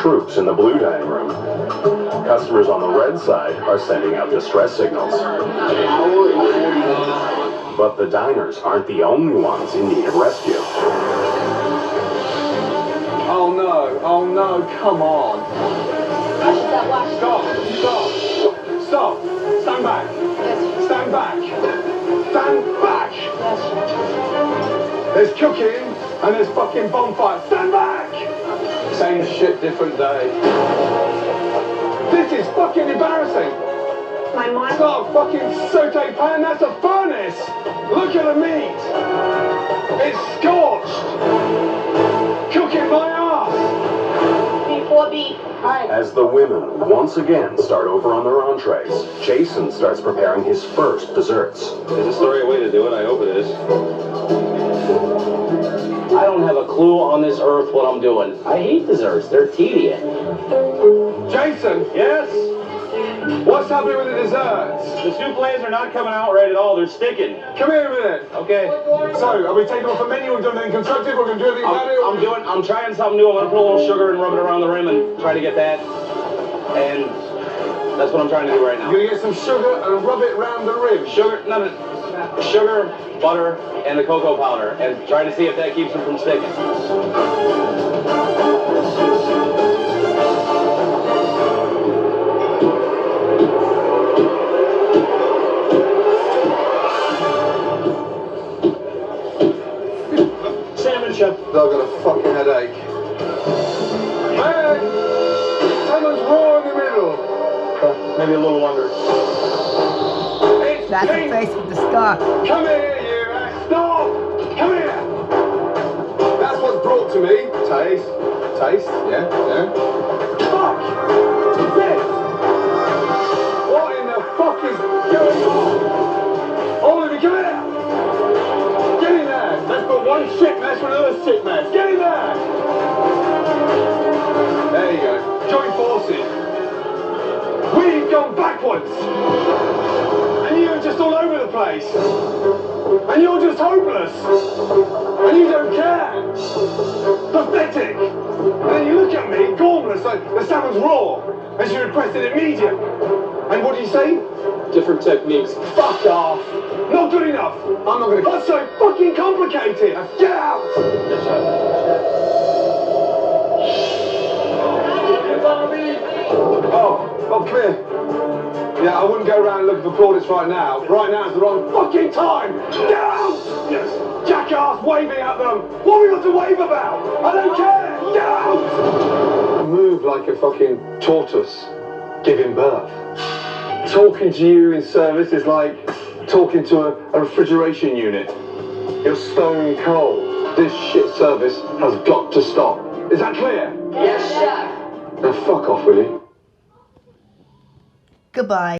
troops in the blue dining room. Customers on the red side are sending out distress signals. But the diners aren't the only ones in need of rescue. Oh no, come on. Stop. Stand back. Yes. Stand back. Stand back. Yes. There's cooking and there's fucking bonfire. Stand back. Same shit, different day. This is fucking embarrassing. My mom. It's not a fucking saute pan, that's a furnace. Look at the meat. It's scorched. Cooking my ass. Before beef. Hi. As the women once again start over on their entrees, Jason starts preparing his first desserts. Is this the right way to do it? I hope it is. I don't have a clue on this earth what I'm doing. I hate desserts. They're tedious. Jason, Yes? what's happening with the desserts? The soufflés are not coming out right at all. They're sticking. Come here a minute. Okay. So, are we taking off a menu? We've done anything constructive? We're going to do anything about it? I'm trying something new. I'm going to put a little sugar and rub it around the rim and try to get that. And that's what I'm trying to do right now. You're going to get some sugar and rub it around the rim. Sugar, sugar, butter, and the cocoa powder, and try to see if that keeps them from sticking. Salmon chip. I've got a fucking headache. Hey! Someone's raw in the middle. Maybe a little longer. It's That's the pink. face with the scar. Come here, you! Stop! Come here! That's what's brought to me. Taste. Yeah. Fuck! This! What in the fuck is going on? Oliver, come here! Get in there! Let's put one shit mess with another shit mess. Get in there! There you go. Join forces. We've gone backwards! And you're just all over the place. And you're just hopeless. And you don't care. Pathetic. And then you look at me, gormless, like the salmon's raw. And she requested it medium. And what do you say? Different techniques. Fuck off. Not good enough. I'm not gonna. What's so fucking complicated? Get out. Oh, clear. Yeah, I wouldn't go around looking for plaudits right now. Right now is the wrong fucking time! Get out! Yes. Jackass waving at them! What have we got to wave about? I don't care! Get out! Move like a fucking tortoise giving birth. Talking to you in service is like talking to a refrigeration unit. You're stone cold. This shit service has got to stop. Is that clear? Yes, chef. Now fuck off, will you? Goodbye.